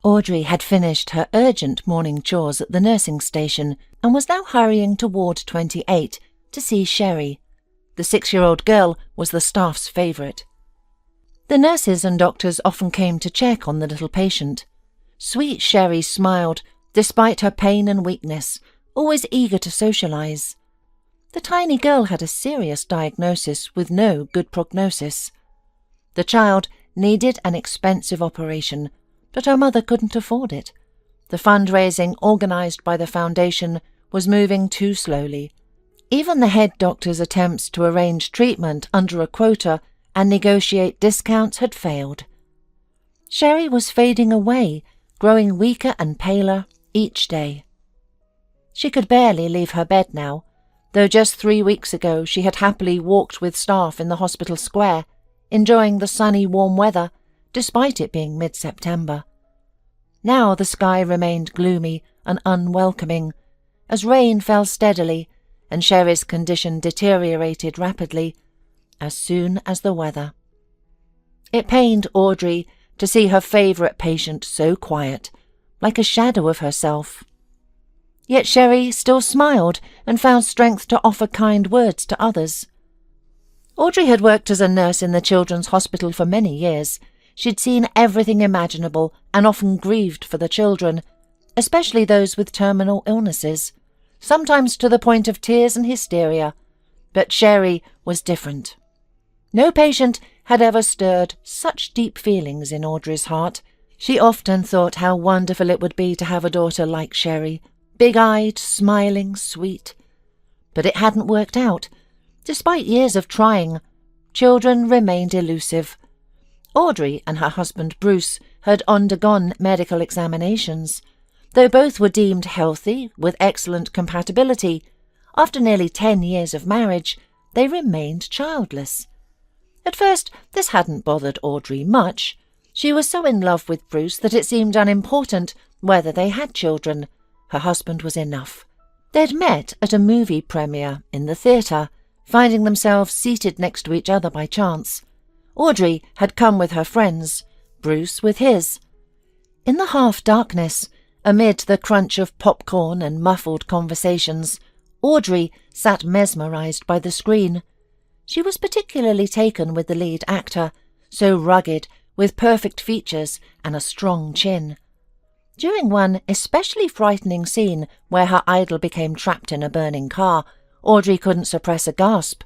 Audrey had finished her urgent morning chores at the nursing station and was now hurrying to Ward 28 to see Sherry. The 6-year-old girl was the staff's favourite. The nurses and doctors often came to check on the little patient. Sweet Sherry smiled, despite her pain and weakness, always eager to socialise. The tiny girl had a serious diagnosis with no good prognosis. The child needed an expensive operation, but her mother couldn't afford it. The fundraising organised by the foundation was moving too slowly. Even the head doctor's attempts to arrange treatment under a quota and negotiate discounts had failed. Sherry was fading away, growing weaker and paler each day. She could barely leave her bed now, though just 3 weeks ago she had happily walked with staff in the hospital square, enjoying the sunny warm weather, despite it being mid-September. Now the sky remained gloomy and unwelcoming, as rain fell steadily and Sherry's condition deteriorated rapidly, as soon as the weather. It pained Audrey to see her favourite patient so quiet, like a shadow of herself. Yet Sherry still smiled and found strength to offer kind words to others. Audrey had worked as a nurse in the children's hospital for many years. She'd seen everything imaginable and often grieved for the children, especially those with terminal illnesses, sometimes to the point of tears and hysteria. But Sherry was different. No patient had ever stirred such deep feelings in Audrey's heart. She often thought how wonderful it would be to have a daughter like Sherry, big-eyed, smiling, sweet. But it hadn't worked out. Despite years of trying, children remained elusive. Audrey and her husband Bruce had undergone medical examinations. Though both were deemed healthy, with excellent compatibility, after nearly 10 years of marriage, they remained childless. At first, this hadn't bothered Audrey much. She was so in love with Bruce that it seemed unimportant whether they had children. Her husband was enough. They'd met at a movie premiere in the theatre, finding themselves seated next to each other by chance. Audrey had come with her friends, Bruce with his. In the half-darkness, amid the crunch of popcorn and muffled conversations, Audrey sat mesmerised by the screen. She was particularly taken with the lead actor, so rugged, with perfect features and a strong chin. During one especially frightening scene where her idol became trapped in a burning car, Audrey couldn't suppress a gasp.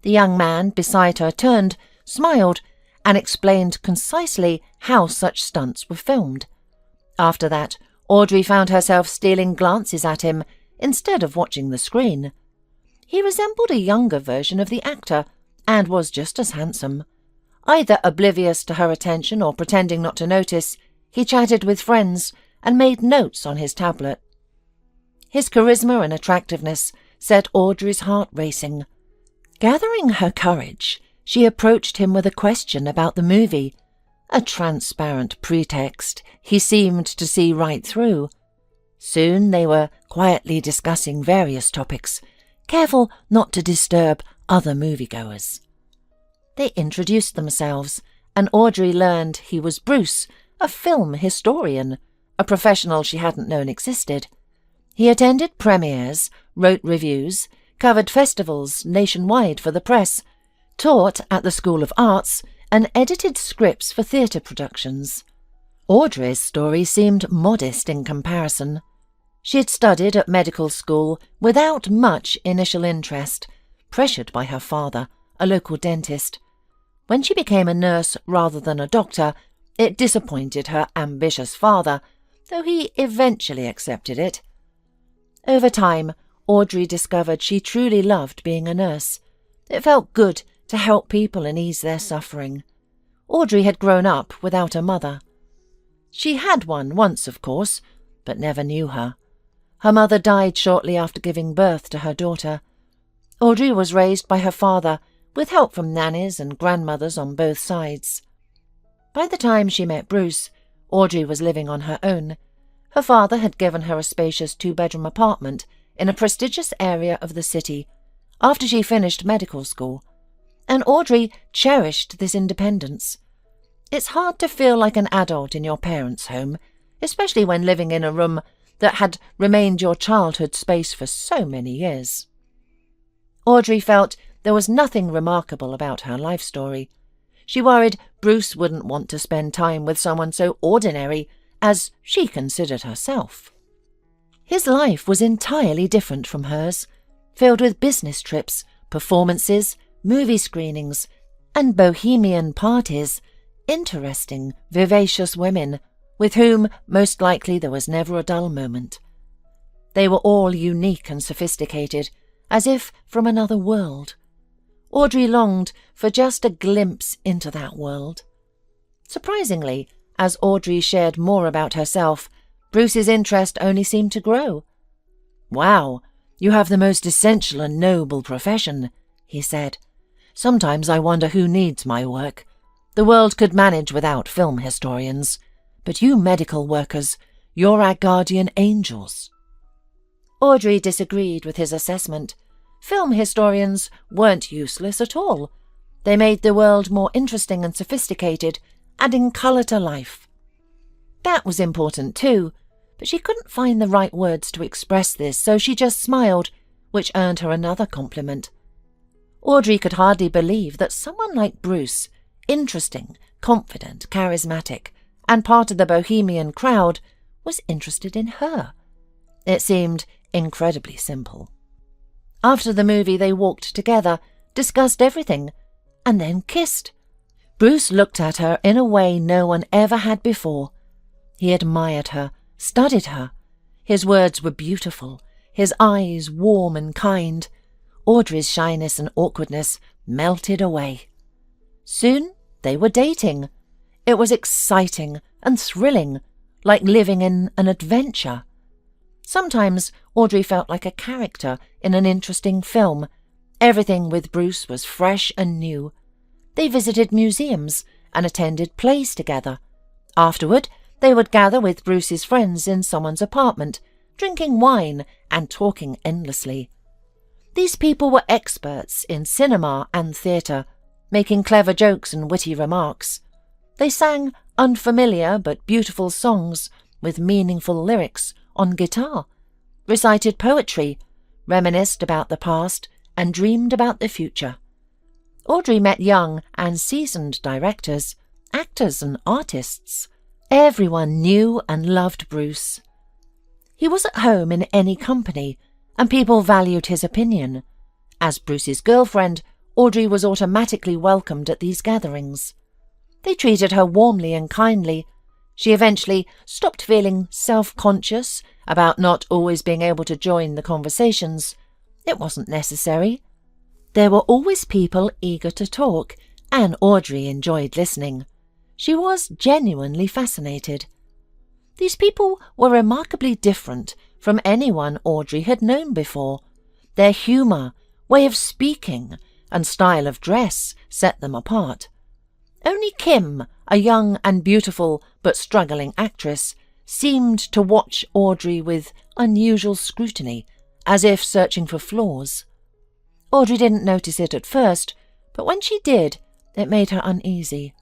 The young man beside her turned, smiled, and explained concisely how such stunts were filmed. After that, Audrey found herself stealing glances at him instead of watching the screen. He resembled a younger version of the actor, and was just as handsome. Either oblivious to her attention or pretending not to notice, he chatted with friends and made notes on his tablet. His charisma and attractiveness set Audrey's heart racing. Gathering her courage, she approached him with a question about the movie, a transparent pretext he seemed to see right through. Soon they were quietly discussing various topics, careful not to disturb other moviegoers. They introduced themselves, and Audrey learned he was Bruce, a film historian, a professional she hadn't known existed. He attended premieres, wrote reviews, covered festivals nationwide for the press, taught at the School of Arts, and edited scripts for theatre productions. Audrey's story seemed modest in comparison. She had studied at medical school without much initial interest, pressured by her father, a local dentist. When she became a nurse rather than a doctor, it disappointed her ambitious father, though he eventually accepted it. Over time, Audrey discovered she truly loved being a nurse. It felt good to help people and ease their suffering. Audrey had grown up without a mother. She had one once, of course, but never knew her. Her mother died shortly after giving birth to her daughter. Audrey was raised by her father, with help from nannies and grandmothers on both sides. By the time she met Bruce, Audrey was living on her own. Her father had given her a spacious 2-bedroom apartment in a prestigious area of the city after she finished medical school, and Audrey cherished this independence. It's hard to feel like an adult in your parents' home, especially when living in a room that had remained your childhood space for so many years. Audrey felt there was nothing remarkable about her life story. She worried Bruce wouldn't want to spend time with someone so ordinary as she considered herself. His life was entirely different from hers, filled with business trips, performances, movie screenings, and bohemian parties, interesting, vivacious women, with whom most likely there was never a dull moment. They were all unique and sophisticated, as if from another world. Audrey longed for just a glimpse into that world. Surprisingly, as Audrey shared more about herself, Bruce's interest only seemed to grow. "Wow, you have the most essential and noble profession," he said. "Sometimes I wonder who needs my work. The world could manage without film historians. But you medical workers, you're our guardian angels." Audrey disagreed with his assessment. Film historians weren't useless at all. They made the world more interesting and sophisticated, adding colour to life. That was important too, but she couldn't find the right words to express this, so she just smiled, which earned her another compliment. Audrey could hardly believe that someone like Bruce, interesting, confident, charismatic, and part of the bohemian crowd, was interested in her. It seemed incredibly simple. After the movie they walked together, discussed everything, and then kissed. Bruce looked at her in a way no one ever had before. He admired her, studied her. His words were beautiful, his eyes warm and kind. Audrey's shyness and awkwardness melted away. Soon they were dating. It was exciting and thrilling, like living in an adventure. Sometimes Audrey felt like a character in an interesting film. Everything with Bruce was fresh and new. They visited museums and attended plays together. Afterward, they would gather with Bruce's friends in someone's apartment, drinking wine and talking endlessly. These people were experts in cinema and theatre, making clever jokes and witty remarks. They sang unfamiliar but beautiful songs with meaningful lyrics on guitar, recited poetry, reminisced about the past, and dreamed about the future. Audrey met young and seasoned directors, actors and artists. Everyone knew and loved Bruce. He was at home in any company, and people valued his opinion. As Bruce's girlfriend, Audrey was automatically welcomed at these gatherings. They treated her warmly and kindly. She eventually stopped feeling self-conscious about not always being able to join the conversations. It wasn't necessary. There were always people eager to talk, and Audrey enjoyed listening. She was genuinely fascinated. These people were remarkably different from anyone Audrey had known before. Their humour, way of speaking, and style of dress set them apart. Only Kim, a young and beautiful but struggling actress, seemed to watch Audrey with unusual scrutiny, as if searching for flaws. Audrey didn't notice it at first, but when she did, it made her uneasy.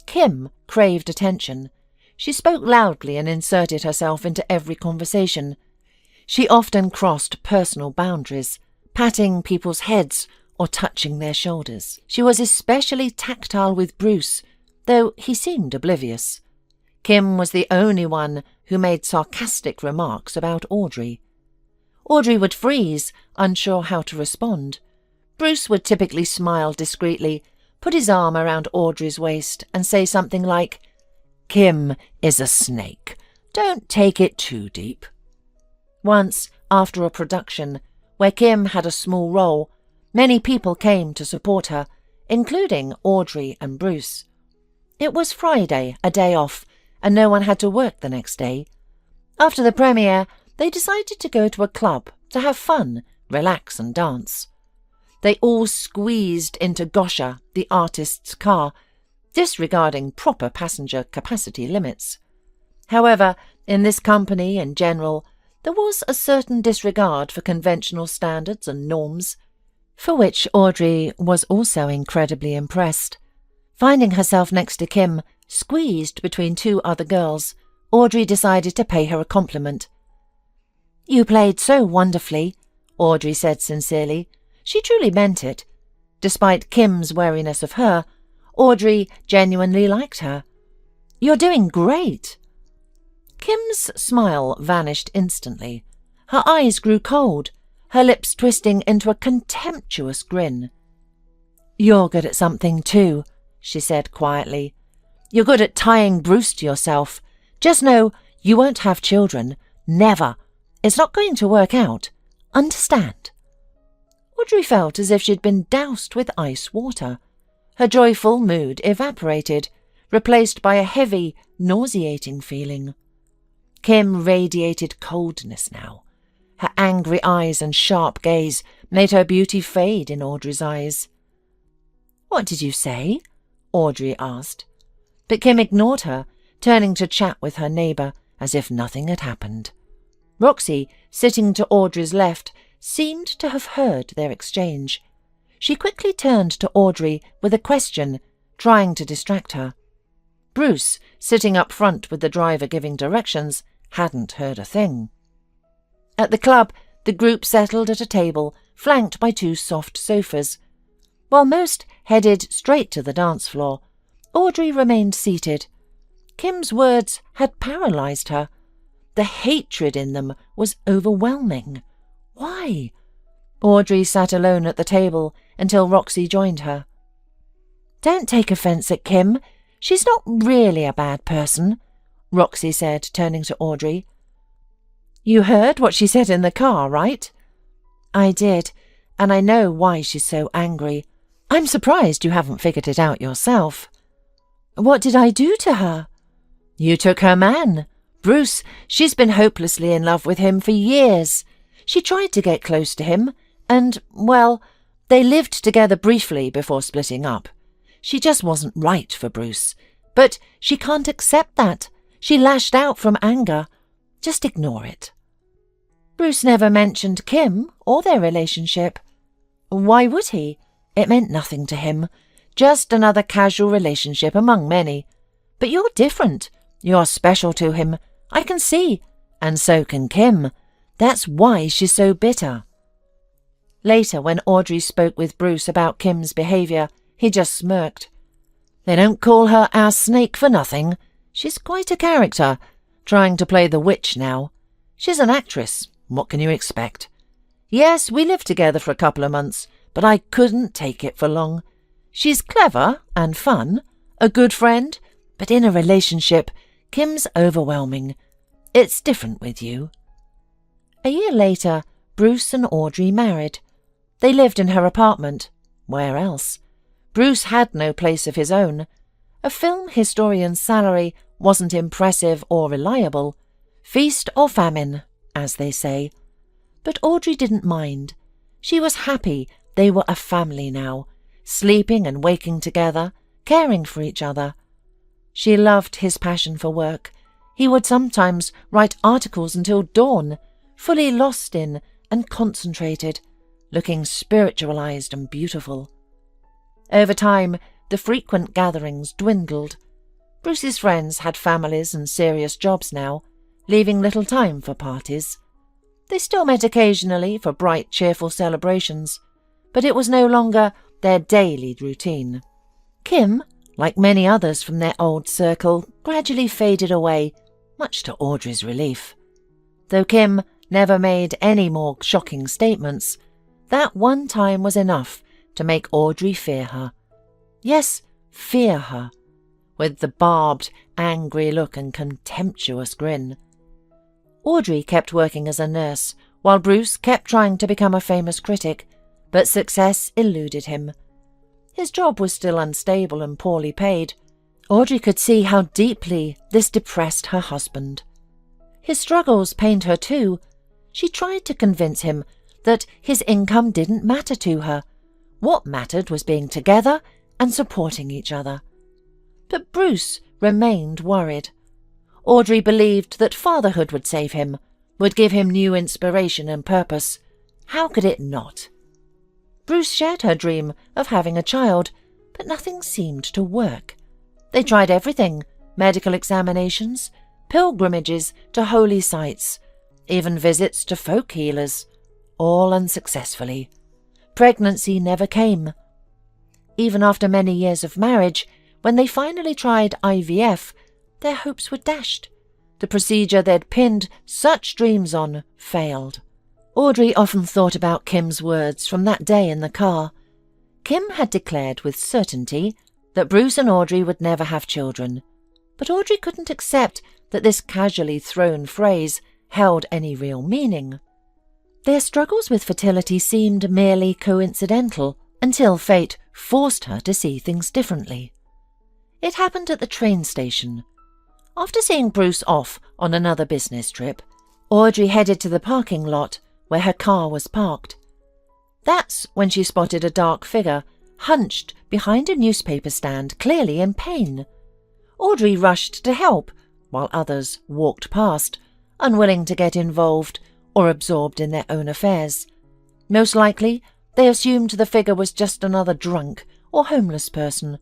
Kim craved attention. She spoke loudly and inserted herself into every conversation. She often crossed personal boundaries, patting people's heads or touching their shoulders. She was especially tactile with Bruce, though he seemed oblivious. Kim was the only one who made sarcastic remarks about Audrey. Audrey would freeze, unsure how to respond. Bruce would typically smile discreetly, put his arm around Audrey's waist and say something like, "Kim is a snake. Don't take it too deep." Once, after a production, where Kim had a small role, many people came to support her, including Audrey and Bruce. It was Friday, a day off, and no one had to work the next day. After the premiere, they decided to go to a club to have fun, relax and dance. They all squeezed into Gosha, the artist's car, disregarding proper passenger capacity limits. However, in this company in general, there was a certain disregard for conventional standards and norms, for which Audrey was also incredibly impressed. Finding herself next to Kim, squeezed between two other girls, Audrey decided to pay her a compliment. "You played so wonderfully," Audrey said sincerely. She truly meant it. Despite Kim's wariness of her, Audrey genuinely liked her. "You're doing great." Kim's smile vanished instantly. Her eyes grew cold, her lips twisting into a contemptuous grin. "You're good at something too," she said quietly. "You're good at tying Bruce to yourself. Just know you won't have children. Never. It's not going to work out. Understand?" Audrey felt as if she'd been doused with ice water. Her joyful mood evaporated, replaced by a heavy, nauseating feeling. Kim radiated coldness now. Her angry eyes and sharp gaze made her beauty fade in Audrey's eyes. "What did you say?" Audrey asked. But Kim ignored her, turning to chat with her neighbour as if nothing had happened. Roxy, sitting to Audrey's left, seemed to have heard their exchange. She quickly turned to Audrey with a question, trying to distract her. Bruce, sitting up front with the driver giving directions, hadn't heard a thing. At the club, the group settled at a table flanked by 2 soft sofas. While most headed straight to the dance floor, Audrey remained seated. Kim's words had paralysed her. The hatred in them was overwhelming. Why? Audrey sat alone at the table until Roxy joined her. "Don't take offence at Kim. She's not really a bad person," Roxy said, turning to Audrey. "You heard what she said in the car, right?" "I did, and I know why she's so angry. I'm surprised you haven't figured it out yourself." "What did I do to her?" "You took her man. Bruce, she's been hopelessly in love with him for years. She tried to get close to him, and, well, they lived together briefly before splitting up. She just wasn't right for Bruce. But she can't accept that. She lashed out from anger. Just ignore it." "Bruce never mentioned Kim or their relationship." "Why would he? It meant nothing to him. Just another casual relationship among many. But you're different. You're special to him. I can see. And so can Kim. That's why she's so bitter." Later, when Audrey spoke with Bruce about Kim's behaviour, he just smirked. "They don't call her our snake for nothing. She's quite a character, trying to play the witch now. She's an actress. What can you expect? Yes, we lived together for a couple of months, but I couldn't take it for long. She's clever and fun, a good friend, but in a relationship, Kim's overwhelming. It's different with you." A year later, Bruce and Audrey married. They lived in her apartment. Where else? Bruce had no place of his own. A film historian's salary wasn't impressive or reliable. Feast or famine, as they say. But Audrey didn't mind. She was happy they were a family now, sleeping and waking together, caring for each other. She loved his passion for work. He would sometimes write articles until dawn, fully lost in and concentrated, looking spiritualized and beautiful. Over time, the frequent gatherings dwindled. Bruce's friends had families and serious jobs now, leaving little time for parties. They still met occasionally for bright, cheerful celebrations, but it was no longer their daily routine. Kim, like many others from their old circle, gradually faded away, much to Audrey's relief. Though Kim never made any more shocking statements, that one time was enough to make Audrey fear her. Yes, fear her, with the barbed, angry look and contemptuous grin. Audrey kept working as a nurse, while Bruce kept trying to become a famous critic, but success eluded him. His job was still unstable and poorly paid. Audrey could see how deeply this depressed her husband. His struggles pained her too. She tried to convince him that his income didn't matter to her. What mattered was being together and supporting each other. But Bruce remained worried. Audrey believed that fatherhood would save him, would give him new inspiration and purpose. How could it not? Bruce shared her dream of having a child, but nothing seemed to work. They tried everything, medical examinations, pilgrimages to holy sites, even visits to folk healers, all unsuccessfully. Pregnancy never came. Even after many years of marriage, when they finally tried IVF, their hopes were dashed. The procedure they'd pinned such dreams on failed. Audrey often thought about Kim's words from that day in the car. Kim had declared with certainty that Bruce and Audrey would never have children, but Audrey couldn't accept that this casually thrown phrase held any real meaning. Their struggles with fertility seemed merely coincidental until fate forced her to see things differently. It happened at the train station. After seeing Bruce off on another business trip, Audrey headed to the parking lot where her car was parked. That's when she spotted a dark figure hunched behind a newspaper stand, clearly in pain. Audrey rushed to help, while others walked past, unwilling to get involved or absorbed in their own affairs. Most likely, they assumed the figure was just another drunk or homeless person.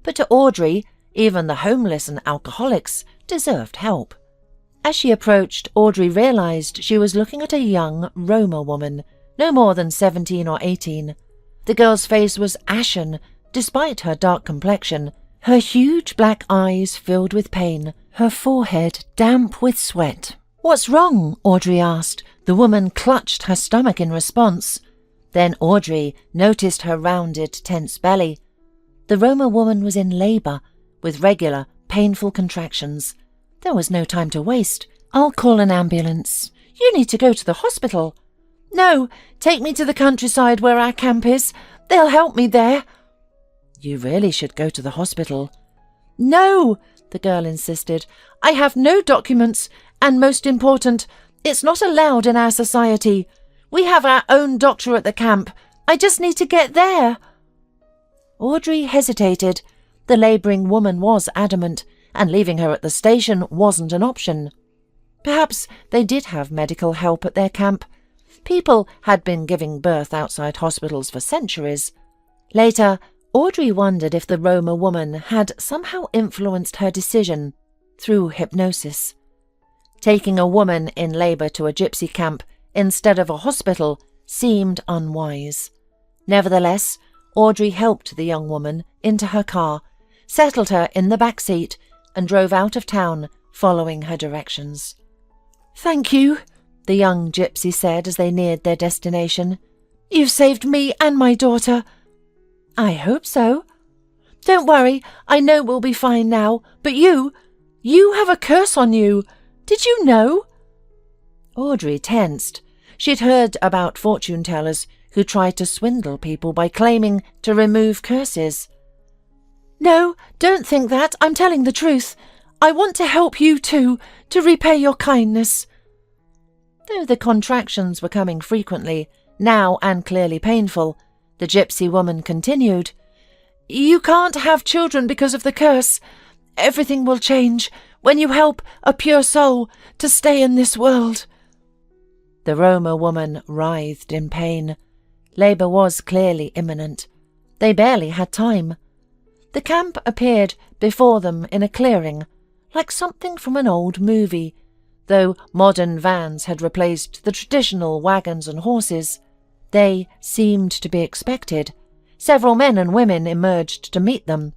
But to Audrey, even the homeless and alcoholics deserved help. As she approached, Audrey realized she was looking at a young Roma woman, no more than 17 or 18. The girl's face was ashen, despite her dark complexion, her huge black eyes filled with pain, her forehead damp with sweat. "What's wrong?" Audrey asked. The woman clutched her stomach in response. Then Audrey noticed her rounded, tense belly. The Roma woman was in labour, with regular, painful contractions. There was no time to waste. "I'll call an ambulance." "You need to go to the hospital." "No, take me to the countryside where our camp is. They'll help me there." "You really should go to the hospital." "No," the girl insisted. "I have no documents, and most important, it's not allowed in our society. We have our own doctor at the camp. I just need to get there." Audrey hesitated. The labouring woman was adamant, and leaving her at the station wasn't an option. Perhaps they did have medical help at their camp. People had been giving birth outside hospitals for centuries. Later, Audrey wondered if the Roma woman had somehow influenced her decision through hypnosis. Taking a woman in labour to a gypsy camp instead of a hospital seemed unwise. Nevertheless, Audrey helped the young woman into her car, settled her in the back seat, and drove out of town, following her directions. "Thank you," the young gypsy said as they neared their destination. "You've saved me and my daughter." "I hope so." "Don't worry, I know we'll be fine now, but you have a curse on you. Did you know?" Audrey tensed. She'd heard about fortune-tellers who tried to swindle people by claiming to remove curses. "No, don't think that. I'm telling the truth. I want to help you too, to repay your kindness." Though the contractions were coming frequently, now and clearly painful, the gypsy woman continued. "You can't have children because of the curse. Everything will change when you help a pure soul to stay in this world." The Roma woman writhed in pain. Labour was clearly imminent. They barely had time. The camp appeared before them in a clearing, like something from an old movie, though modern vans had replaced the traditional wagons and horses. They seemed to be expected. Several men and women emerged to meet them.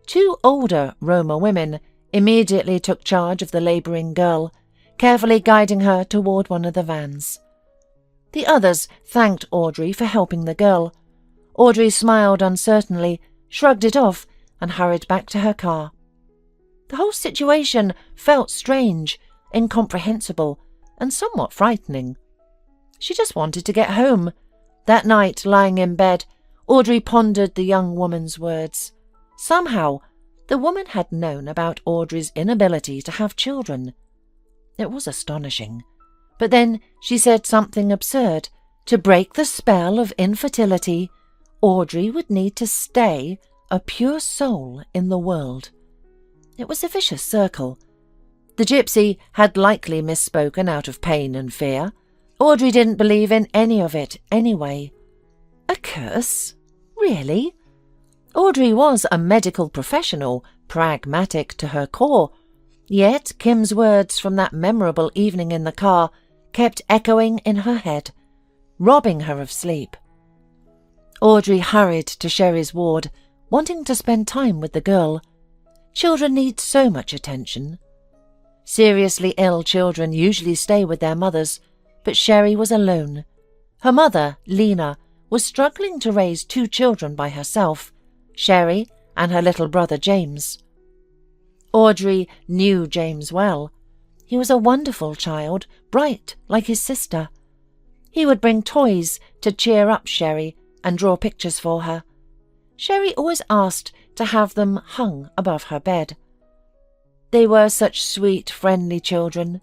Two older Roma women immediately took charge of the labouring girl, carefully guiding her toward one of the vans. The others thanked Audrey for helping the girl. Audrey smiled uncertainly, shrugged it off, and hurried back to her car. The whole situation felt strange, incomprehensible, and somewhat frightening. She just wanted to get home. That night, lying in bed, Audrey pondered the young woman's words. Somehow, the woman had known about Audrey's inability to have children. It was astonishing. But then she said something absurd. To break the spell of infertility, Audrey would need to stay a pure soul in the world. It was a vicious circle. The gypsy had likely misspoken out of pain and fear. Audrey didn't believe in any of it anyway. A curse? Really? Audrey was a medical professional, pragmatic to her core. Yet Kim's words from that memorable evening in the car kept echoing in her head, robbing her of sleep. Audrey hurried to Sherry's ward, wanting to spend time with the girl. Children need so much attention. Seriously ill children usually stay with their mothers, but Sherry was alone. Her mother, Lena, was struggling to raise 2 children by herself, Sherry and her little brother James. Audrey knew James well. He was a wonderful child, bright like his sister. He would bring toys to cheer up Sherry and draw pictures for her. Sherry always asked to have them hung above her bed. They were such sweet, friendly children.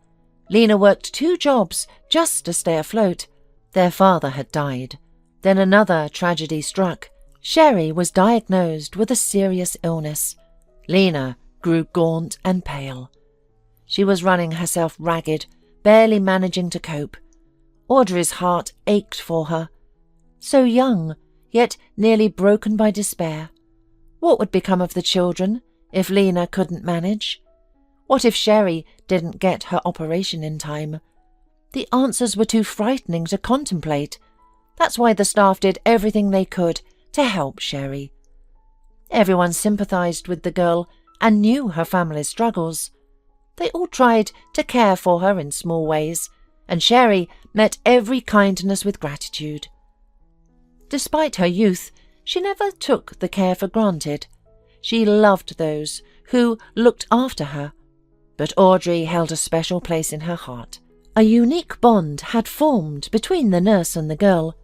Lena worked 2 jobs just to stay afloat. Their father had died. Then another tragedy struck. Sherry was diagnosed with a serious illness. Lena grew gaunt and pale. She was running herself ragged, barely managing to cope. Audrey's heart ached for her. So young, yet nearly broken by despair. What would become of the children if Lena couldn't manage? What if Sherry didn't get her operation in time? The answers were too frightening to contemplate. That's why the staff did everything they could to help Sherry. Everyone sympathized with the girl and knew her family's struggles. They all tried to care for her in small ways, and Sherry met every kindness with gratitude. Despite her youth, she never took the care for granted. She loved those who looked after her. But Audrey held a special place in her heart. A unique bond had formed between the nurse and the girl.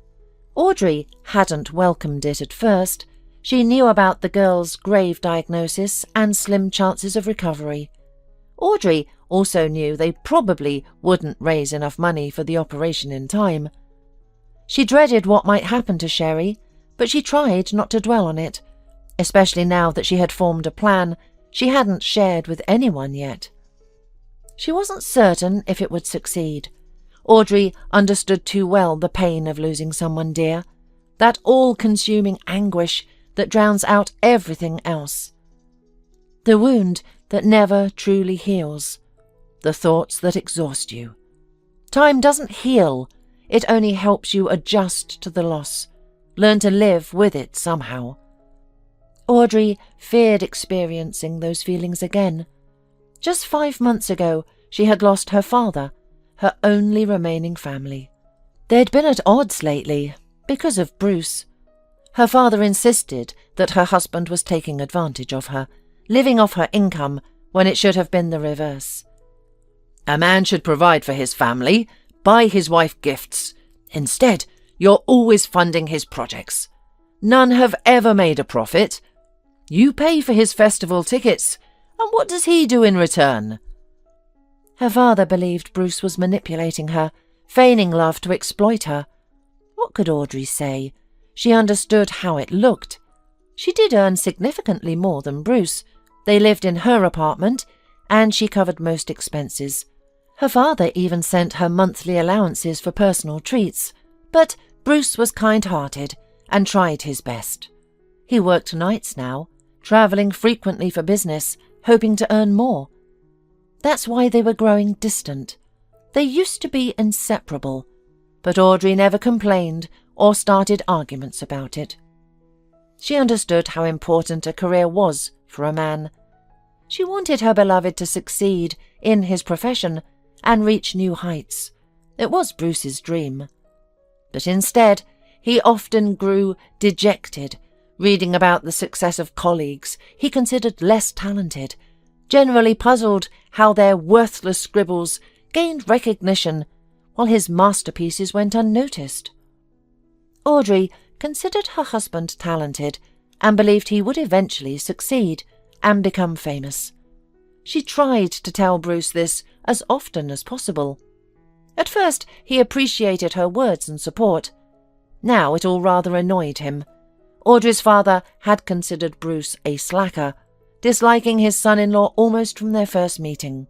Audrey hadn't welcomed it at first. She knew about the girl's grave diagnosis and slim chances of recovery. Audrey also knew they probably wouldn't raise enough money for the operation in time. She dreaded what might happen to Sherry, but she tried not to dwell on it, especially now that she had formed a plan she hadn't shared with anyone yet. She wasn't certain if it would succeed. Audrey understood too well the pain of losing someone dear, that all-consuming anguish that drowns out everything else. The wound that never truly heals, the thoughts that exhaust you. Time doesn't heal, it only helps you adjust to the loss, learn to live with it somehow. Audrey feared experiencing those feelings again. Just 5 months ago, she had lost her father, her only remaining family. They'd been at odds lately, because of Bruce. Her father insisted that her husband was taking advantage of her, living off her income when it should have been the reverse. A man should provide for his family, buy his wife gifts. Instead, you're always funding his projects. None have ever made a profit. You pay for his festival tickets, and what does he do in return? Her father believed Bruce was manipulating her, feigning love to exploit her. What could Audrey say? She understood how it looked. She did earn significantly more than Bruce. They lived in her apartment, and she covered most expenses. Her father even sent her monthly allowances for personal treats, but Bruce was kind-hearted and tried his best. He worked nights now, travelling frequently for business, hoping to earn more. That's why they were growing distant. They used to be inseparable, but Audrey never complained or started arguments about it. She understood how important a career was for a man. She wanted her beloved to succeed in his profession and reach new heights. It was Bruce's dream. But instead, he often grew dejected, reading about the success of colleagues he considered less talented, generally puzzled how their worthless scribbles gained recognition while his masterpieces went unnoticed. Audrey considered her husband talented and believed he would eventually succeed and become famous. She tried to tell Bruce this as often as possible. At first, he appreciated her words and support. Now it all rather annoyed him. Audrey's father had considered Bruce a slacker, disliking his son-in-law almost from their first meeting.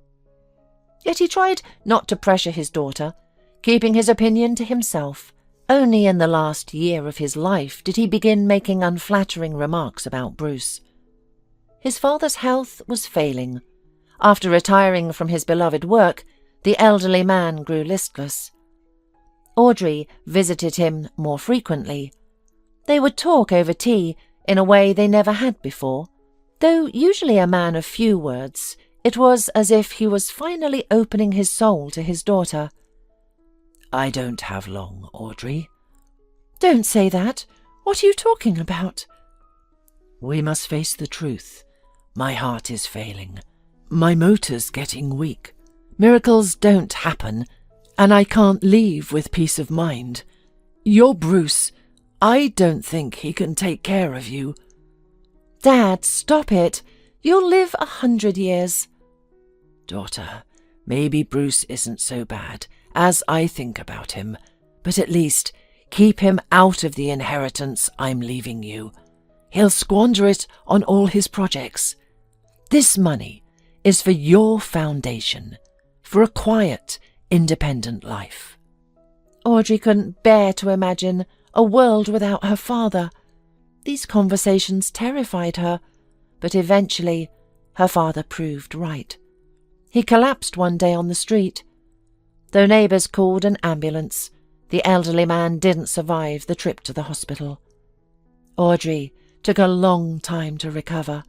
Yet he tried not to pressure his daughter, keeping his opinion to himself. Only in the last year of his life did he begin making unflattering remarks about Bruce. His father's health was failing. After retiring from his beloved work, the elderly man grew listless. Audrey visited him more frequently. They would talk over tea in a way they never had before. Though usually a man of few words, it was as if he was finally opening his soul to his daughter. "I don't have long, Audrey." "Don't say that. What are you talking about?" "We must face the truth. My heart is failing. My motor's getting weak. Miracles don't happen, and I can't leave with peace of mind. You're Bruce. I don't think he can take care of you." "Dad, stop it. You'll live 100 years. "Daughter, maybe Bruce isn't so bad as I think about him, but at least keep him out of the inheritance I'm leaving you. He'll squander it on all his projects. This money is for your foundation, for a quiet, independent life." Audrey couldn't bear to imagine a world without her father. These conversations terrified her, but eventually her father proved right. He collapsed one day on the street. Though neighbours called an ambulance, the elderly man didn't survive the trip to the hospital. Audrey took a long time to recover.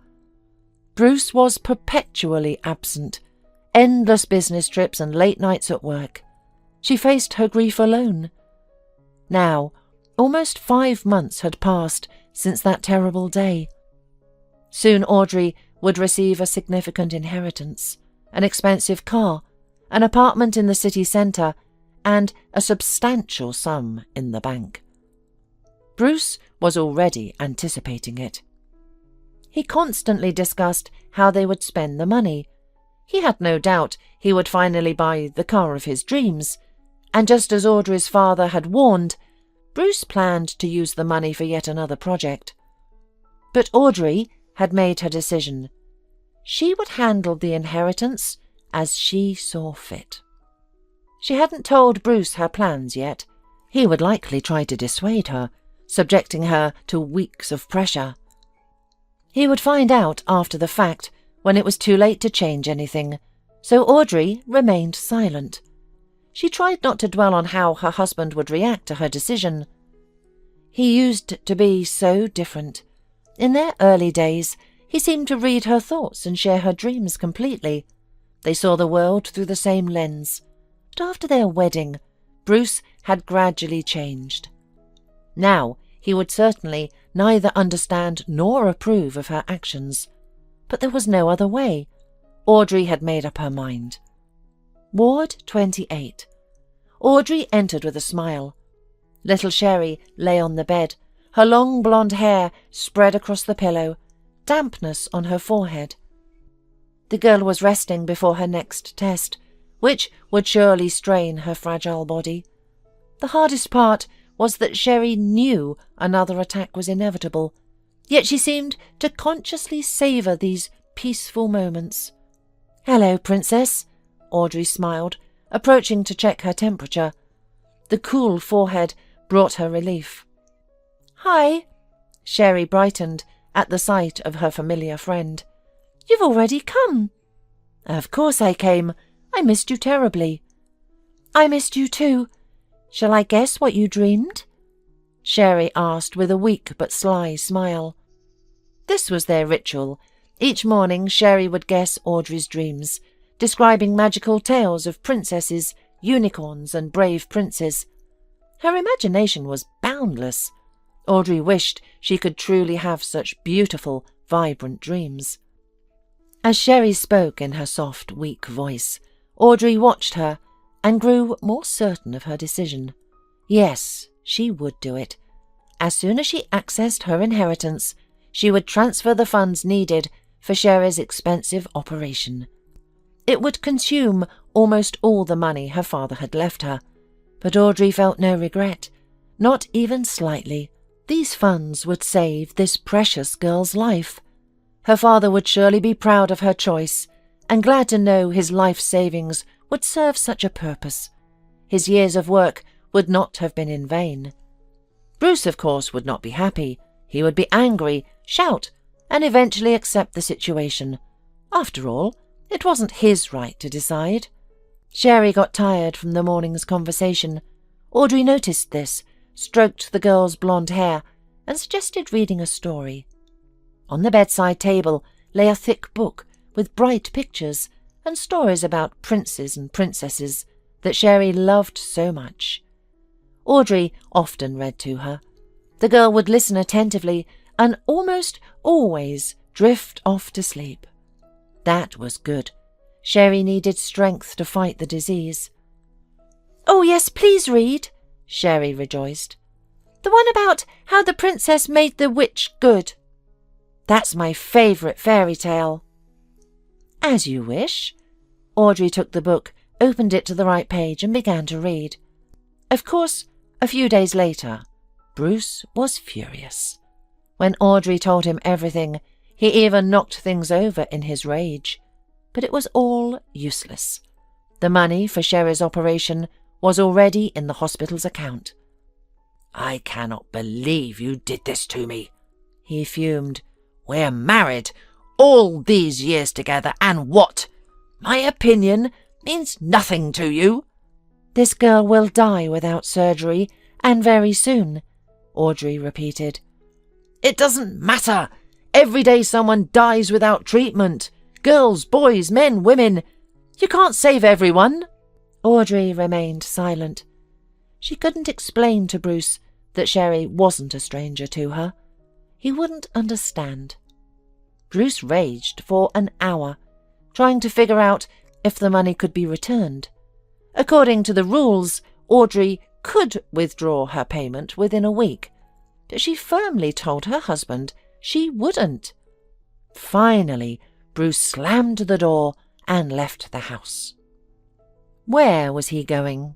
Bruce was perpetually absent, endless business trips and late nights at work. She faced her grief alone. Now, almost 5 months had passed since that terrible day. Soon Audrey would receive a significant inheritance, an expensive car, an apartment in the city centre, and a substantial sum in the bank. Bruce was already anticipating it. He constantly discussed how they would spend the money. He had no doubt he would finally buy the car of his dreams, and just as Audrey's father had warned, Bruce planned to use the money for yet another project. But Audrey had made her decision. She would handle the inheritance as she saw fit. She hadn't told Bruce her plans yet. He would likely try to dissuade her, subjecting her to weeks of pressure. He would find out after the fact, when it was too late to change anything, so Audrey remained silent. She tried not to dwell on how her husband would react to her decision. He used to be so different. In their early days, he seemed to read her thoughts and share her dreams completely. They saw the world through the same lens. But after their wedding, Bruce had gradually changed. Now, he would certainly neither understand nor approve of her actions. But there was no other way. Audrey had made up her mind. Ward 28. Audrey entered with a smile. Little Sherry lay on the bed, her long blonde hair spread across the pillow, dampness on her forehead. The girl was resting before her next test, which would surely strain her fragile body. The hardest part was that Sherry knew another attack was inevitable, yet she seemed to consciously savour these peaceful moments. "Hello, Princess," Audrey smiled, approaching to check her temperature. The cool forehead brought her relief. "Hi." Sherry brightened at the sight of her familiar friend. "You've already come." "Of course I came. I missed you terribly." "I missed you too. Shall I guess what you dreamed?" Sherry asked with a weak but sly smile. This was their ritual. Each morning Sherry would guess Audrey's dreams, describing magical tales of princesses, unicorns, and brave princes. Her imagination was boundless. Audrey wished she could truly have such beautiful, vibrant dreams. As Sherry spoke in her soft, weak voice, Audrey watched her and grew more certain of her decision. Yes, she would do it. As soon as she accessed her inheritance, she would transfer the funds needed for Sherry's expensive operation. It would consume almost all the money her father had left her, but Audrey felt no regret, not even slightly. These funds would save this precious girl's life. Her father would surely be proud of her choice, and glad to know his life savings would serve such a purpose. His years of work would not have been in vain. Bruce, of course, would not be happy. He would be angry, shout, and eventually accept the situation. After all, It wasn't his right to decide. Sherry got tired from the morning's conversation. Audrey noticed this, stroked the girl's blonde hair, and suggested reading a story. On the bedside table lay a thick book with bright pictures and stories about princes and princesses that Sherry loved so much. Audrey often read to her. The girl would listen attentively and almost always drift off to sleep. That was good. Sherry needed strength to fight the disease. "Oh, yes, please read," Sherry rejoiced. "The one about how the princess made the witch good. That's my favourite fairy tale." "As you wish." Audrey took the book, opened it to the right page, and began to read. Of course, a few days later, Bruce was furious. When Audrey told him everything, he even knocked things over in his rage. But it was all useless. The money for Sherry's operation was already in the hospital's account. "I cannot believe you did this to me," he fumed. "We're married, all these years together, and what? My opinion means nothing to you." "This girl will die without surgery, and very soon," Audrey repeated. "It doesn't matter. Every day someone dies without treatment. Girls, boys, men, women. You can't save everyone." Audrey remained silent. She couldn't explain to Bruce that Sherry wasn't a stranger to her. He wouldn't understand. Bruce raged for an hour, trying to figure out if the money could be returned. According to the rules, Audrey could withdraw her payment within a week, but she firmly told her husband she wouldn't. Finally, Bruce slammed the door and left the house. Where was he going?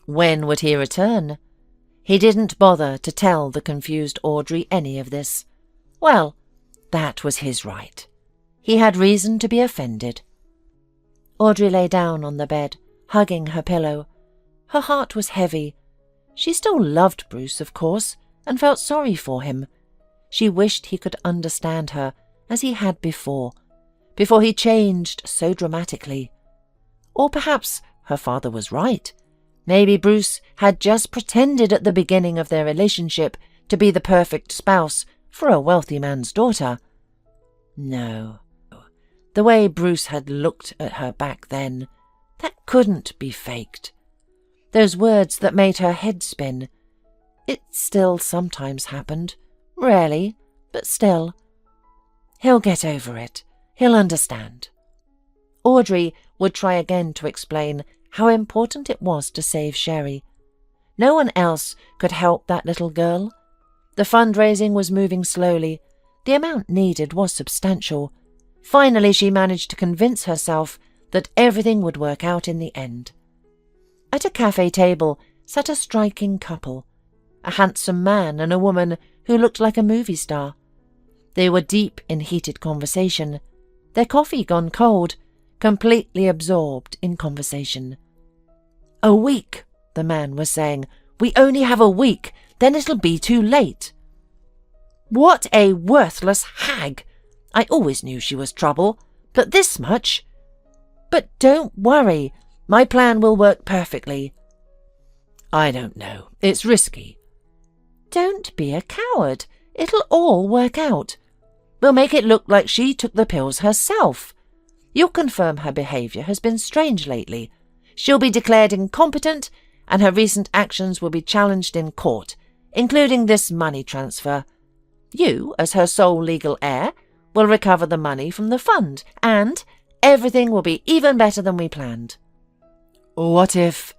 When would he return? He didn't bother to tell the confused Audrey any of this. Well, that was his right. He had reason to be offended. Audrey lay down on the bed, hugging her pillow. Her heart was heavy. She still loved Bruce, of course, and felt sorry for him. She wished he could understand her as he had before he changed so dramatically. Or perhaps her father was right. Maybe Bruce had just pretended at the beginning of their relationship to be the perfect spouse for a wealthy man's daughter. No. The way Bruce had looked at her back then, that couldn't be faked. Those words that made her head spin. It still sometimes happened. Rarely, but still. He'll get over it. He'll understand. Audrey would try again to explain how important it was to save Sherry. No one else could help that little girl. The fundraising was moving slowly. The amount needed was substantial. Finally, she managed to convince herself that everything would work out in the end. At a cafe table sat a striking couple, a handsome man and a woman who looked like a movie star. They were deep in heated conversation, their coffee gone cold, completely absorbed in conversation. "A week," the man was saying. "We only have a week, then it'll be too late." "What a worthless hag! I always knew she was trouble, but this much. But don't worry, my plan will work perfectly." "I don't know. It's risky." "Don't be a coward. It'll all work out. We'll make it look like she took the pills herself. You'll confirm her behaviour has been strange lately. She'll be declared incompetent, and her recent actions will be challenged in court, including this money transfer. You, as her sole legal heir, will recover the money from the fund, and everything will be even better than we planned." What if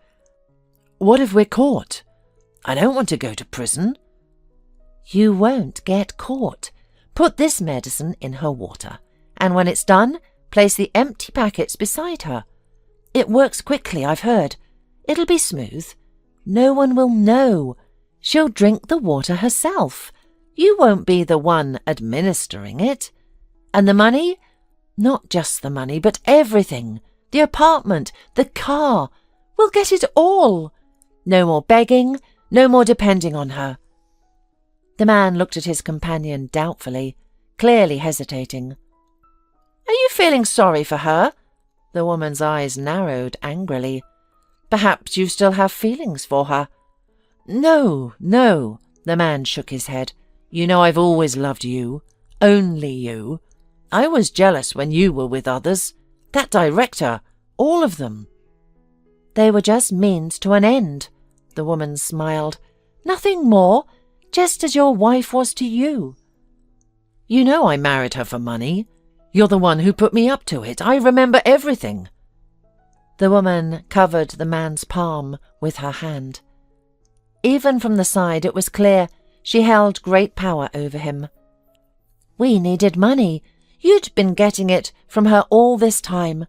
we're caught? I don't want to go to prison." "You won't get caught. Put this medicine in her water, and when it's done, place the empty packets beside her. It works quickly, I've heard. It'll be smooth. No one will know. She'll drink the water herself. You won't be the one administering it. And the money? Not just the money, but everything. The apartment, the car. We'll get it all. No more begging, no more depending on her." The man looked at his companion doubtfully, clearly hesitating. Are you feeling sorry for her? The woman's eyes narrowed angrily. Perhaps you still have feelings for her. No, no, the man shook his head. You know I've always loved you. Only you. I was jealous when you were with others. That director, all of them. They were just means to an end, the woman smiled. Nothing more, just as your wife was to you. You know I married her for money. You're the one who put me up to it. I remember everything. The woman covered the man's palm with her hand. Even from the side it was clear she held great power over him. We needed money. You'd been getting it from her all this time.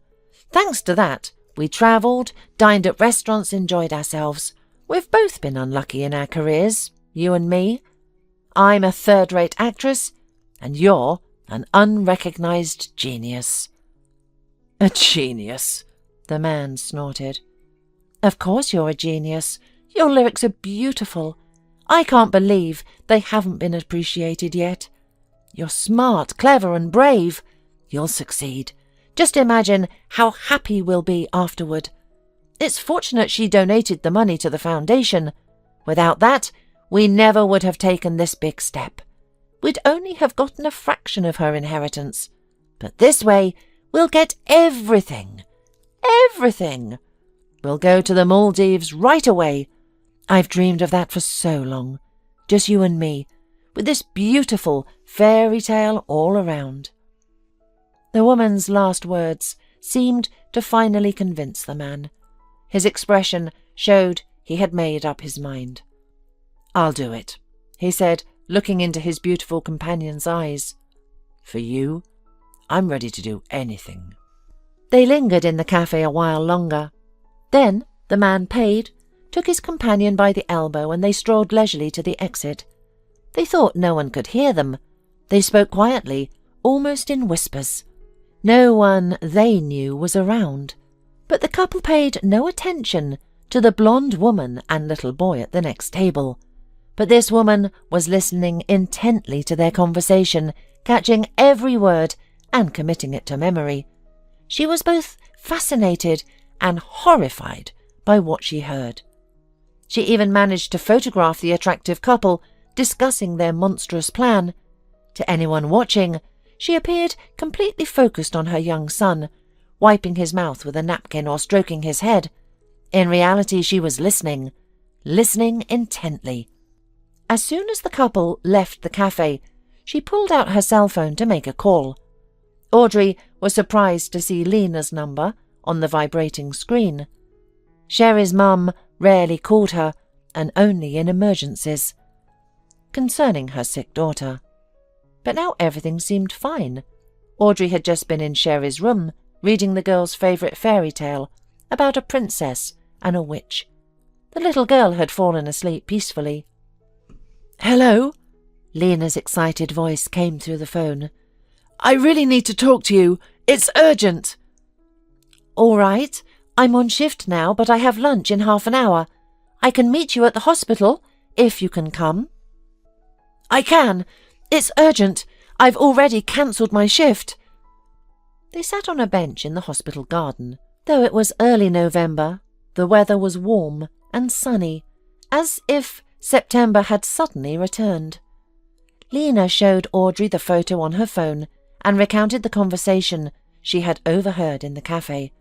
Thanks to that, we travelled, dined at restaurants, enjoyed ourselves. We've both been unlucky in our careers, you and me. I'm a third-rate actress, and you're an unrecognised genius. A genius, the man snorted. Of course you're a genius. Your lyrics are beautiful. I can't believe they haven't been appreciated yet. You're smart, clever and brave. You'll succeed. Just imagine how happy we'll be afterward. It's fortunate she donated the money to the foundation. Without that, we never would have taken this big step. We'd only have gotten a fraction of her inheritance. But this way, we'll get everything. Everything. We'll go to the Maldives right away. I've dreamed of that for so long. Just you and me, with this beautiful fairy tale all around. The woman's last words seemed to finally convince the man. His expression showed he had made up his mind. I'll do it, he said, looking into his beautiful companion's eyes. For you, I'm ready to do anything. They lingered in the cafe a while longer. Then the man paid, took his companion by the elbow, and they strolled leisurely to the exit. They thought no one could hear them. They spoke quietly, almost in whispers. No one they knew was around. But the couple paid no attention to the blonde woman and little boy at the next table. But this woman was listening intently to their conversation, catching every word and committing it to memory. She was both fascinated and horrified by what she heard. She even managed to photograph the attractive couple discussing their monstrous plan. To anyone watching, she appeared completely focused on her young son, wiping his mouth with a napkin or stroking his head. In reality, she was listening intently. As soon as the couple left the cafe, she pulled out her cell phone to make a call. Audrey was surprised to see Lena's number on the vibrating screen. Sherry's mum rarely called her, and only in emergencies, concerning her sick daughter. But now everything seemed fine. Audrey had just been in Sherry's room, reading the girl's favourite fairy tale about a princess and a witch. The little girl had fallen asleep peacefully. Hello? Lena's excited voice came through the phone. I really need to talk to you. It's urgent. All right. I'm on shift now, but I have lunch in half an hour. I can meet you at the hospital, if you can come. I can. It's urgent. I've already cancelled my shift. They sat on a bench in the hospital garden. Though it was early November, the weather was warm and sunny, as if September had suddenly returned. Lena showed Audrey the photo on her phone and recounted the conversation she had overheard in the cafe.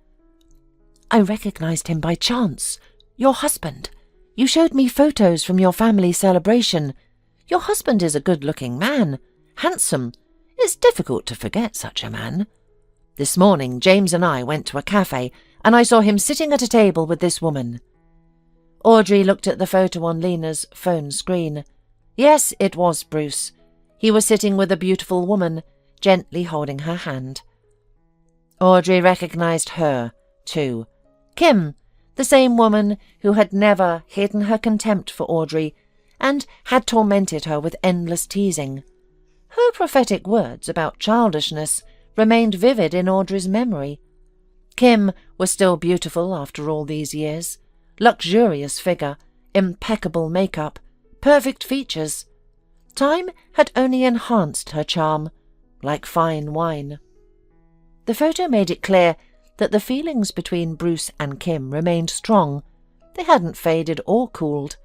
I recognised him by chance. Your husband. You showed me photos from your family celebration. Your husband is a good-looking man, handsome. It's difficult to forget such a man. This morning James and I went to a cafe, and I saw him sitting at a table with this woman. Audrey looked at the photo on Lena's phone screen. Yes, it was Bruce. He was sitting with a beautiful woman, gently holding her hand. Audrey recognised her, too. Kim, the same woman who had never hidden her contempt for Audrey and had tormented her with endless teasing. Her prophetic words about childishness remained vivid in Audrey's memory. Kim was still beautiful after all these years. Luxurious figure, impeccable makeup, perfect features. Time had only enhanced her charm, like fine wine. The photo made it clear that the feelings between Bruce and Kim remained strong. They hadn't faded or cooled.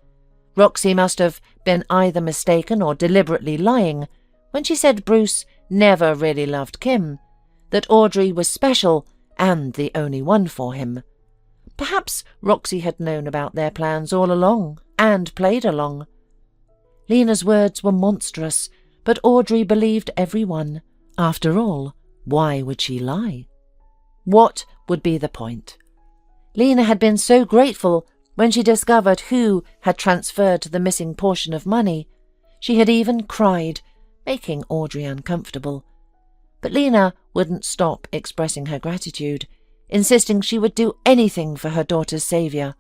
Roxy must have been either mistaken or deliberately lying when she said Bruce never really loved Kim, that Audrey was special and the only one for him. Perhaps Roxy had known about their plans all along and played along. Lena's words were monstrous, but Audrey believed every one. After all, why would she lie? What would be the point? Lena had been so grateful when she discovered who had transferred the missing portion of money. She had even cried, making Audrey uncomfortable. But Lena wouldn't stop expressing her gratitude, insisting she would do anything for her daughter's saviour.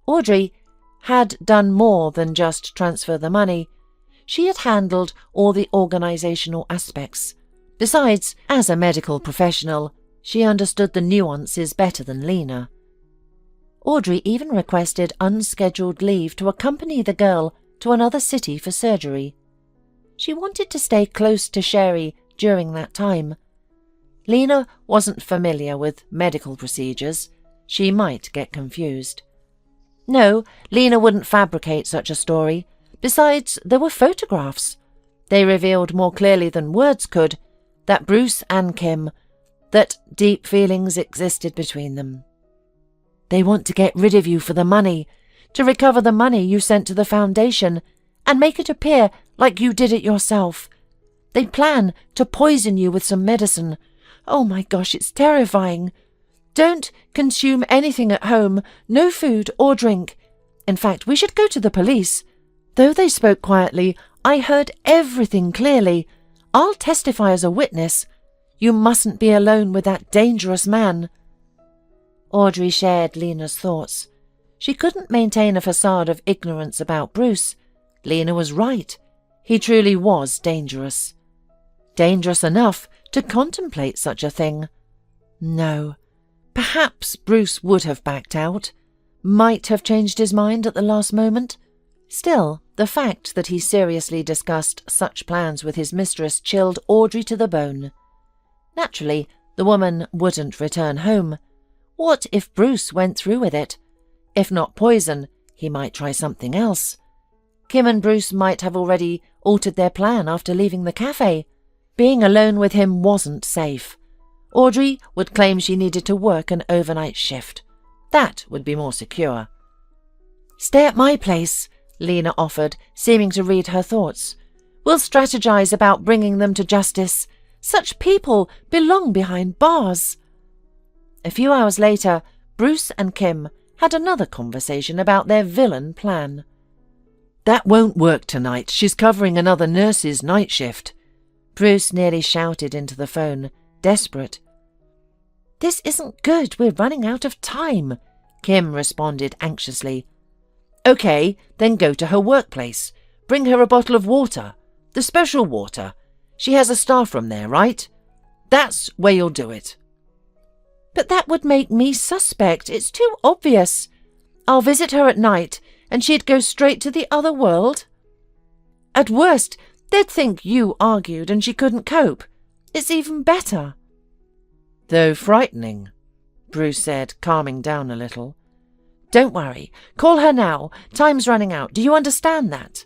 Audrey had done more than just transfer the money. She had handled all the organisational aspects. Besides, as a medical professional, she understood the nuances better than Lena. Audrey even requested unscheduled leave to accompany the girl to another city for surgery. She wanted to stay close to Sherry during that time. Lena wasn't familiar with medical procedures. She might get confused. No, Lena wouldn't fabricate such a story. Besides, there were photographs. They revealed more clearly than words could that Bruce and Kim, that deep feelings existed between them. They want to get rid of you for the money, to recover the money you sent to the foundation, and make it appear like you did it yourself. They plan to poison you with some medicine. Oh my gosh, it's terrifying. Don't consume anything at home, no food or drink. In fact, we should go to the police. Though they spoke quietly, I heard everything clearly. I'll testify as a witness. You mustn't be alone with that dangerous man. Audrey shared Lena's thoughts. She couldn't maintain a facade of ignorance about Bruce. Lena was right. He truly was dangerous. Dangerous enough to contemplate such a thing. No. Perhaps Bruce would have backed out, might have changed his mind at the last moment. Still, the fact that he seriously discussed such plans with his mistress chilled Audrey to the bone. Naturally, the woman wouldn't return home. What if Bruce went through with it? If not poison, he might try something else. Kim and Bruce might have already altered their plan after leaving the cafe. Being alone with him wasn't safe. Audrey would claim she needed to work an overnight shift. That would be more secure. "Stay at my place," Lena offered, seeming to read her thoughts. "We'll strategize about bringing them to justice. Such people belong behind bars." A few hours later, Bruce and Kim had another conversation about their villain plan. "That won't work tonight. She's covering another nurse's night shift." Bruce nearly shouted into the phone, desperate. "This isn't good. We're running out of time," Kim responded anxiously. "Okay, then go to her workplace. Bring her a bottle of water. The special water. She has a staff room there, right? That's where you'll do it." "But that would make me suspect. It's too obvious. I'll visit her at night, and she'd go straight to the other world. At worst, they'd think you argued and she couldn't cope. It's even better." "Though frightening," Bruce said, calming down a little. "Don't worry. Call her now. Time's running out. Do you understand that?"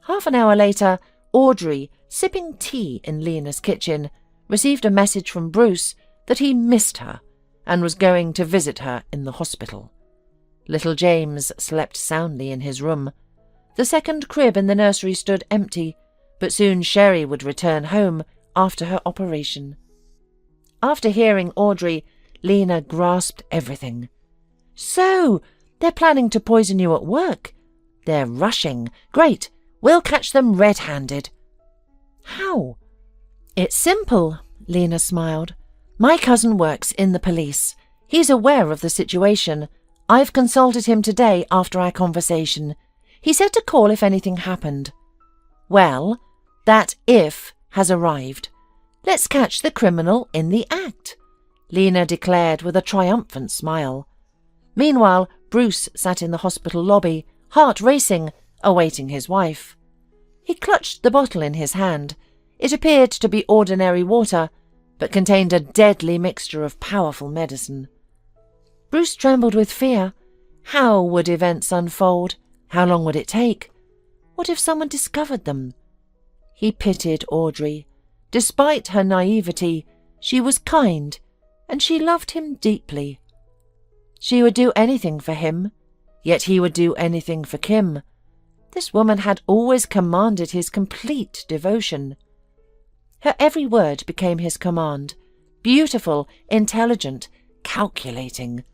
Half an hour later, Audrey, sipping tea in Lena's kitchen, received a message from Bruce that he missed her and was going to visit her in the hospital. Little James slept soundly in his room. The second crib in the nursery stood empty, but soon Sherry would return home after her operation. After hearing Audrey, Lena grasped everything. "So, they're planning to poison you at work? They're rushing. Great, we'll catch them red-handed." "How?" "It's simple," Lena smiled. "My cousin works in the police. He's aware of the situation. I've consulted him today after our conversation. He said to call if anything happened." "Well, that if has arrived. Let's catch the criminal in the act," Lena declared with a triumphant smile. Meanwhile, Bruce sat in the hospital lobby, heart racing, awaiting his wife. He clutched the bottle in his hand. It appeared to be ordinary water, but contained a deadly mixture of powerful medicine. Bruce trembled with fear. How would events unfold? How long would it take? What if someone discovered them? He pitied Audrey. Despite her naivety, she was kind, and she loved him deeply. She would do anything for him, yet he would do anything for Kim. This woman had always commanded his complete devotion. Her every word became his command, beautiful, intelligent, calculating.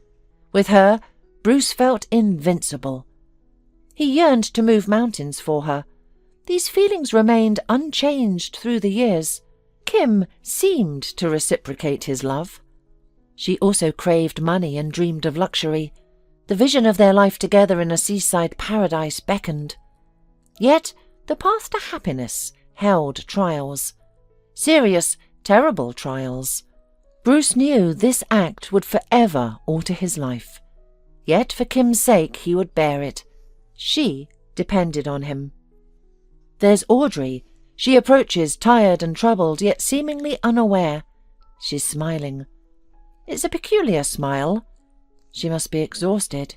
With her, Bruce felt invincible. He yearned to move mountains for her. These feelings remained unchanged through the years. Kim seemed to reciprocate his love. She also craved money and dreamed of luxury. The vision of their life together in a seaside paradise beckoned. Yet the path to happiness held trials. Serious, terrible trials. Bruce knew this act would forever alter his life. Yet for Kim's sake he would bear it. She depended on him. There's Audrey. She approaches, tired and troubled, yet seemingly unaware. She's smiling. It's a peculiar smile. She must be exhausted.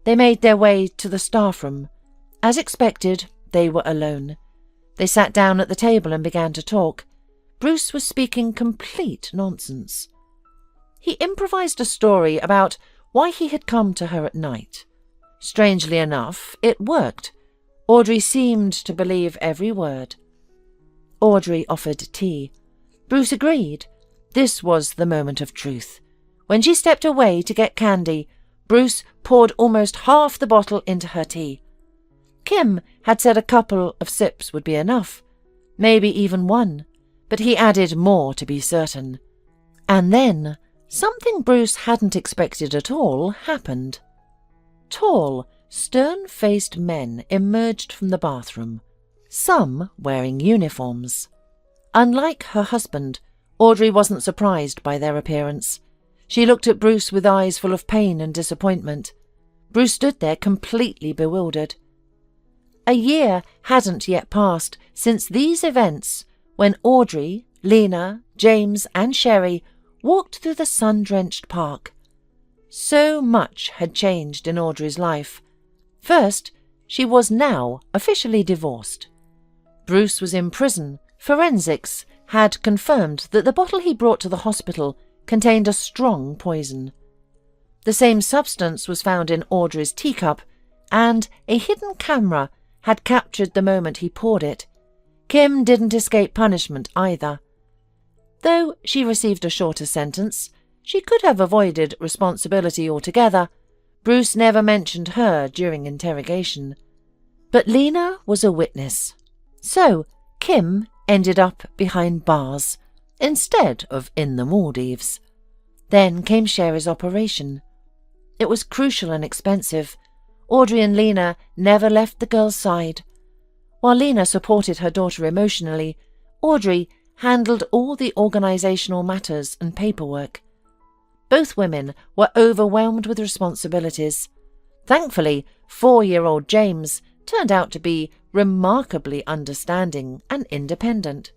They made their way to the staff room. As expected, they were alone. They sat down at the table and began to talk. Bruce was speaking complete nonsense. He improvised a story about why he had come to her at night. Strangely enough, it worked. Audrey seemed to believe every word. Audrey offered tea. Bruce agreed. This was the moment of truth. When she stepped away to get candy, Bruce poured almost half the bottle into her tea. Kim had said a couple of sips would be enough, maybe even one, but he added more to be certain. And then, something Bruce hadn't expected at all happened. Tall, stern-faced men emerged from the bathroom, some wearing uniforms. Unlike her husband, Audrey wasn't surprised by their appearance. She looked at Bruce with eyes full of pain and disappointment. Bruce stood there completely bewildered. A year hadn't yet passed since these events, when Audrey, Lena, James and Sherry walked through the sun-drenched park. So much had changed in Audrey's life. First, she was now officially divorced. Bruce was in prison. Forensics had confirmed that the bottle he brought to the hospital contained a strong poison. The same substance was found in Audrey's teacup, and a hidden camera had captured the moment he poured it. Kim didn't escape punishment either. Though she received a shorter sentence, she could have avoided responsibility altogether. Bruce never mentioned her during interrogation. But Lena was a witness. So Kim ended up behind bars, instead of in the Maldives. Then came Sherry's operation. It was crucial and expensive. Audrey and Lena never left the girl's side. While Lena supported her daughter emotionally, Audrey handled all the organizational matters and paperwork. Both women were overwhelmed with responsibilities. Thankfully, 4-year-old James turned out to be remarkably understanding and independent.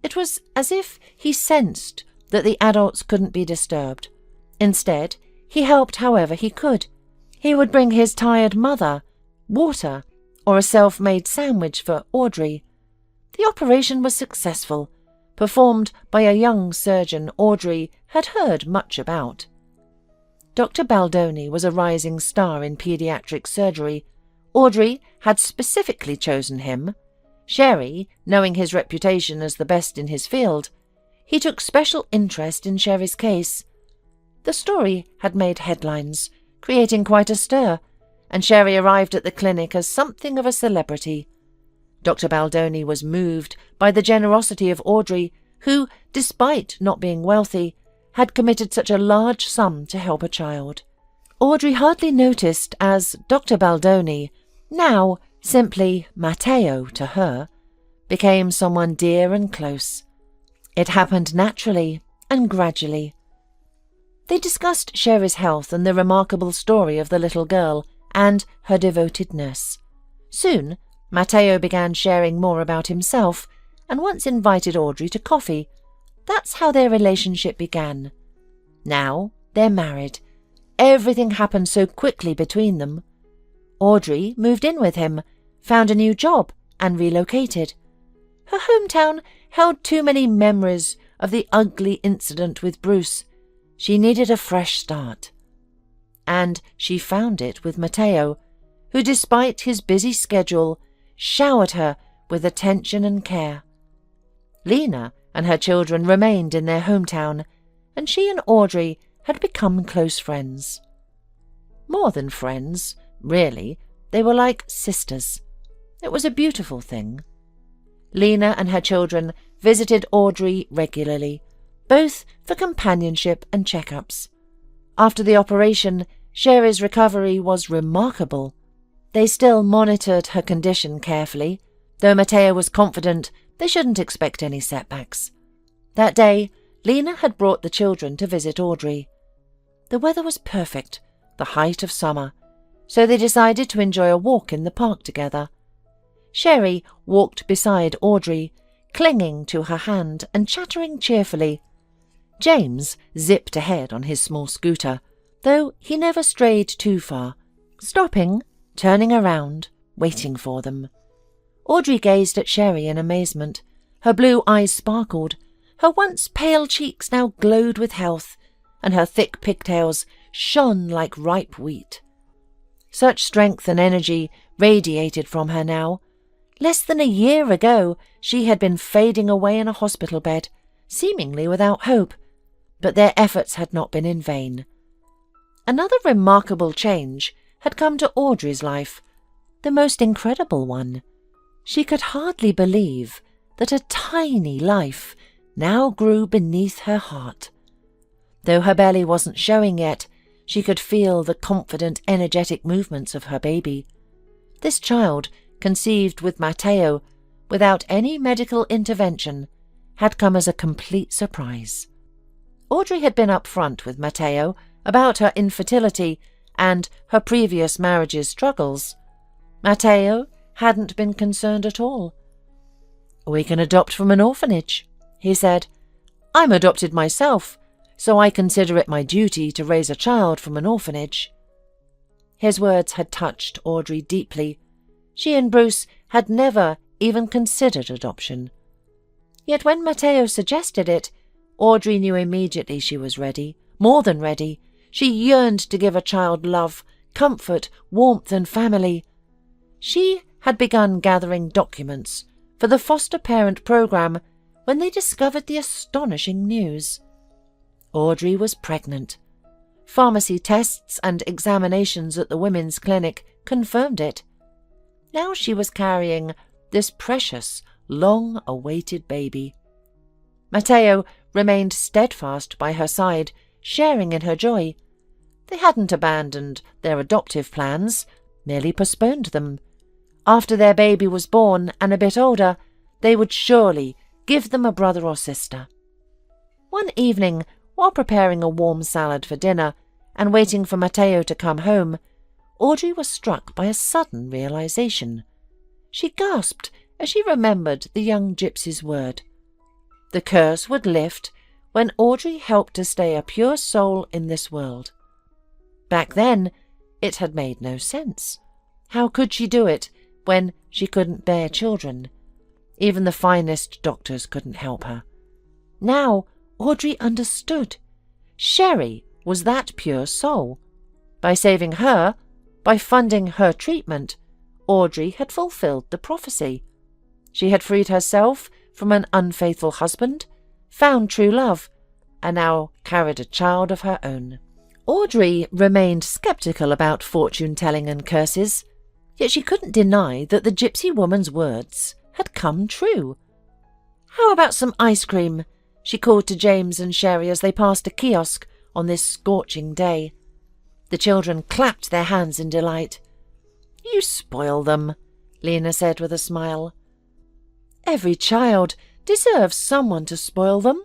It was as if he sensed that the adults couldn't be disturbed. Instead, he helped however he could. He would bring his tired mother water or a self-made sandwich for Audrey. The operation was successful, performed by a young surgeon Audrey had heard much about. Dr. Baldoni was a rising star in paediatric surgery. Audrey had specifically chosen him. Sherry, knowing his reputation as the best in his field, he took special interest in Sherry's case. The story had made headlines, creating quite a stir, and Sherry arrived at the clinic as something of a celebrity. Dr. Baldoni was moved by the generosity of Audrey, who, despite not being wealthy, had committed such a large sum to help a child. Audrey hardly noticed as Dr. Baldoni, now simply Matteo to her, became someone dear and close. It happened naturally and gradually. They discussed Sherry's health and the remarkable story of the little girl and her devoted nurse. Soon, Matteo began sharing more about himself and once invited Audrey to coffee. That's how their relationship began. Now they're married. Everything happened so quickly between them. Audrey moved in with him, found a new job, and relocated. Her hometown held too many memories of the ugly incident with Bruce. She needed a fresh start. And she found it with Matteo, who, despite his busy schedule, showered her with attention and care. Lena and her children remained in their hometown, and she and Audrey had become close friends. More than friends, really, they were like sisters. It was a beautiful thing. Lena and her children visited Audrey regularly, both for companionship and checkups. After the operation, Sherry's recovery was remarkable. They still monitored her condition carefully, though Matteo was confident they shouldn't expect any setbacks. That day, Lena had brought the children to visit Audrey. The weather was perfect, the height of summer, so they decided to enjoy a walk in the park together. Sherry walked beside Audrey, clinging to her hand and chattering cheerfully. James zipped ahead on his small scooter, though he never strayed too far, stopping, turning around, waiting for them. Audrey gazed at Sherry in amazement. Her blue eyes sparkled. Her once pale cheeks now glowed with health, and her thick pigtails shone like ripe wheat. Such strength and energy radiated from her now. Less than a year ago, she had been fading away in a hospital bed, seemingly without hope, but their efforts had not been in vain. Another remarkable change had come to Audrey's life, the most incredible one. She could hardly believe that a tiny life now grew beneath her heart. Though her belly wasn't showing yet, she could feel the confident, energetic movements of her baby. This child, conceived with Matteo, without any medical intervention, had come as a complete surprise. Audrey had been upfront with Matteo about her infertility and her previous marriage's struggles. Matteo hadn't been concerned at all. "We can adopt from an orphanage," he said. "I'm adopted myself, so I consider it my duty to raise a child from an orphanage." His words had touched Audrey deeply. She and Bruce had never even considered adoption. Yet when Matteo suggested it, Audrey knew immediately she was ready, more than ready. She yearned to give a child love, comfort, warmth, and family. She had begun gathering documents for the foster parent program when they discovered the astonishing news. Audrey was pregnant. Pharmacy tests and examinations at the women's clinic confirmed it. Now she was carrying this precious, long-awaited baby. Matteo remained steadfast by her side, sharing in her joy. They hadn't abandoned their adoptive plans, merely postponed them. After their baby was born and a bit older, they would surely give them a brother or sister. One evening, while preparing a warm salad for dinner and waiting for Matteo to come home, Audrey was struck by a sudden realization. She gasped as she remembered the young gypsy's word. The curse would lift when Audrey helped to stay a pure soul in this world. Back then, it had made no sense. How could she do it when she couldn't bear children? Even the finest doctors couldn't help her. Now Audrey understood. Sherry was that pure soul. By saving her, by funding her treatment, Audrey had fulfilled the prophecy. She had freed herself from an unfaithful husband, found true love, and now carried a child of her own. Audrey remained sceptical about fortune-telling and curses, yet she couldn't deny that the gypsy woman's words had come true. "How about some ice cream?" she called to James and Sherry as they passed a kiosk on this scorching day. The children clapped their hands in delight. "You spoil them," Lena said with a smile. "Every child deserves someone to spoil them,"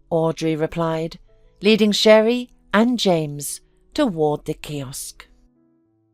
Audrey replied, leading Sherry and James toward the kiosk.